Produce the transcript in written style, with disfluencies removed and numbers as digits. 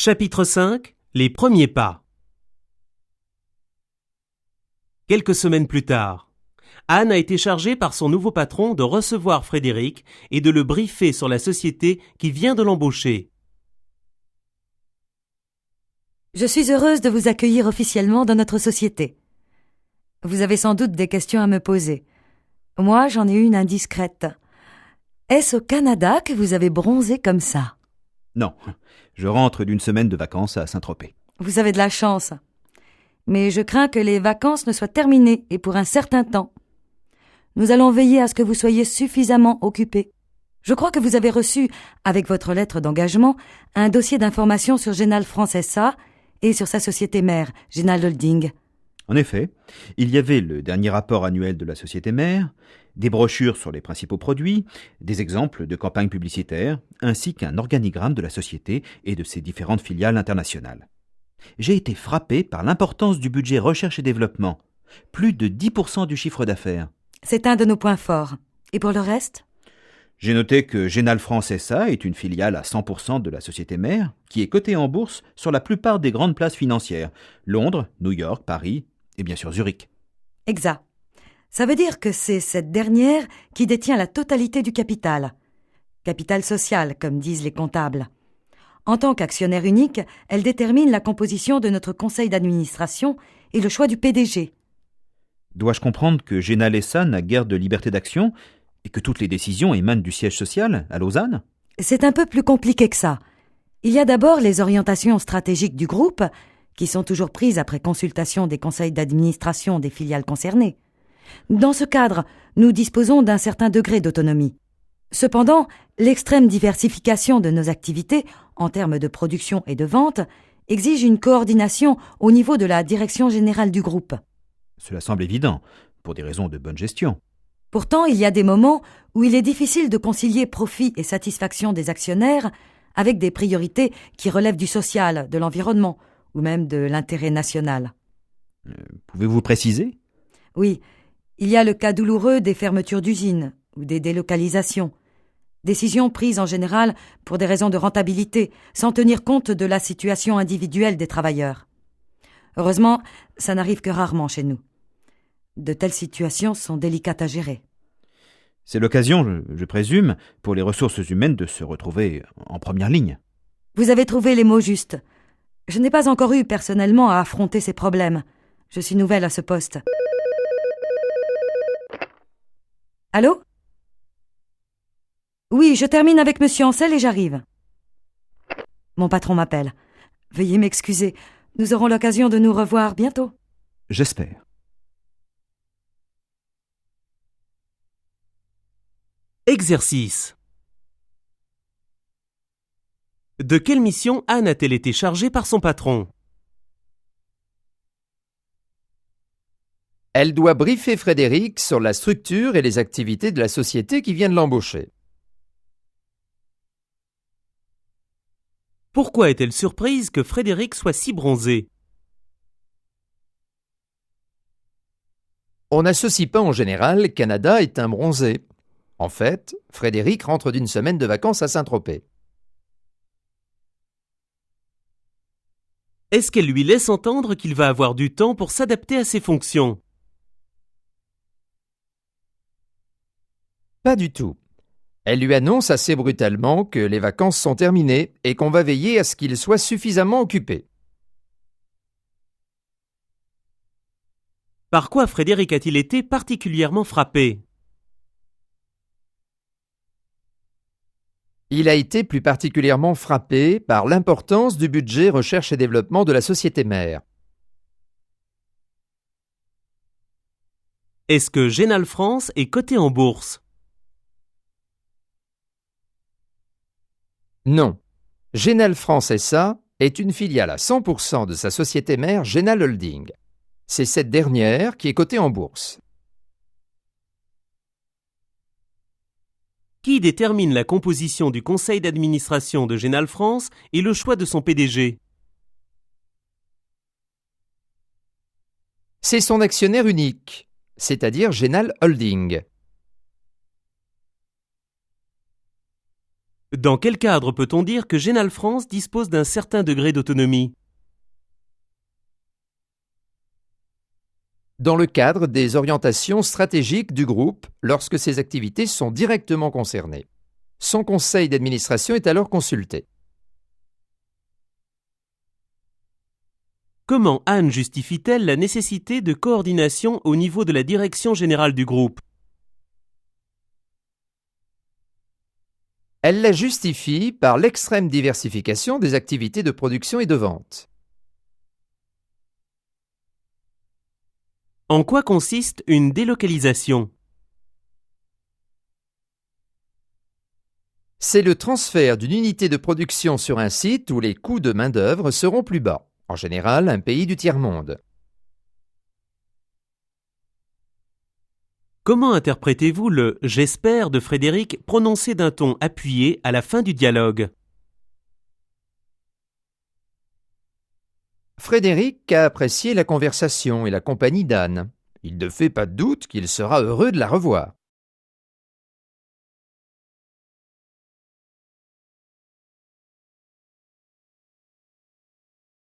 Chapitre 5. Les premiers pas. Quelques semaines plus tard, Anne a été chargée par son nouveau patron de recevoir Frédéric et de le briefer sur la société qui vient de l'embaucher. Je suis heureuse de vous accueillir officiellement dans notre société. Vous avez sans doute des questions à me poser. Moi, j'en ai une indiscrète. Est-ce au Canada que vous avez bronzé comme ça? Non, je rentre d'une semaine de vacances à Saint-Tropez. Vous avez de la chance. Mais je crains que les vacances ne soient terminées et pour un certain temps. Nous allons veiller à ce que vous soyez suffisamment occupés. Je crois que vous avez reçu, avec votre lettre d'engagement, un dossier d'information sur Génal France SA et sur sa société mère, Génal Holding. En effet, il y avait le dernier rapport annuel de la société mère, des brochures sur les principaux produits, des exemples de campagnes publicitaires, ainsi qu'un organigramme de la société et de ses différentes filiales internationales. J'ai été frappé par l'importance du budget recherche et développement, plus de 10% du chiffre d'affaires. C'est un de nos points forts. Et pour le reste? J'ai noté que Génal France SA est une filiale à 100% de la société mère, qui est cotée en bourse sur la plupart des grandes places financières, Londres, New York, Paris et bien sûr Zurich. Exact. Ça veut dire que c'est cette dernière qui détient la totalité du capital. Capital social, comme disent les comptables. En tant qu'actionnaire unique, elle détermine la composition de notre conseil d'administration et le choix du PDG. Dois-je comprendre que Génal SA n'a guère de liberté d'action et que toutes les décisions émanent du siège social, à Lausanne? C'est un peu plus compliqué que ça. Il y a d'abord les orientations stratégiques du groupe, qui sont toujours prises après consultation des conseils d'administration des filiales concernées. Dans ce cadre, nous disposons d'un certain degré d'autonomie. Cependant, l'extrême diversification de nos activités, en termes de production et de vente, exige une coordination au niveau de la direction générale du groupe. Cela semble évident, pour des raisons de bonne gestion. Pourtant, il y a des moments où il est difficile de concilier profit et satisfaction des actionnaires avec des priorités qui relèvent du social, de l'environnement ou même de l'intérêt national. Pouvez-vous préciser? Oui, il y a le cas douloureux des fermetures d'usines ou des délocalisations. Décisions prises en général pour des raisons de rentabilité, sans tenir compte de la situation individuelle des travailleurs. Heureusement, ça n'arrive que rarement chez nous. De telles situations sont délicates à gérer. C'est l'occasion, je présume, pour les ressources humaines de se retrouver en première ligne. Vous avez trouvé les mots justes. Je n'ai pas encore eu personnellement à affronter ces problèmes. Je suis nouvelle à ce poste. Allô? Oui, je termine avec Monsieur Ancel et j'arrive. Mon patron m'appelle. Veuillez m'excuser. Nous aurons l'occasion de nous revoir bientôt. J'espère. Exercice. De quelle mission Anne a-t-elle été chargée par son patron? Elle doit briefer Frédéric sur la structure et les activités de la société qui vient de l'embaucher. Pourquoi est-elle surprise que Frédéric soit si bronzé? On n'associe pas en général qu'Anna est un bronzé. En fait, Frédéric rentre d'une semaine de vacances à Saint-Tropez. Est-ce qu'elle lui laisse entendre qu'il va avoir du temps pour s'adapter à ses fonctions? Pas du tout. Elle lui annonce assez brutalement que les vacances sont terminées et qu'on va veiller à ce qu'il soit suffisamment occupé. Par quoi Frédéric a-t-il été particulièrement frappé? Il a été plus particulièrement frappé par l'importance du budget recherche et développement de la société mère. Est-ce que Génal France est coté en bourse? Non. Génal France SA est une filiale à 100% de sa société mère Génal Holding. C'est cette dernière qui est cotée en bourse. Qui détermine la composition du conseil d'administration de Génal France et le choix de son PDG? C'est son actionnaire unique, c'est-à-dire Génal Holding. Dans quel cadre peut-on dire que Génal France dispose d'un certain degré d'autonomie? Dans le cadre des orientations stratégiques du groupe lorsque ses activités sont directement concernées. Son conseil d'administration est alors consulté. Comment Anne justifie-t-elle la nécessité de coordination au niveau de la direction générale du groupe? Elle la justifie par l'extrême diversification des activités de production et de vente. En quoi consiste une délocalisation? C'est le transfert d'une unité de production sur un site où les coûts de main-d'œuvre seront plus bas, en général un pays du tiers-monde. Comment interprétez-vous le « j'espère » de Frédéric prononcé d'un ton appuyé à la fin du dialogue? Frédéric a apprécié la conversation et la compagnie d'Anne. Il ne fait pas de doute qu'il sera heureux de la revoir.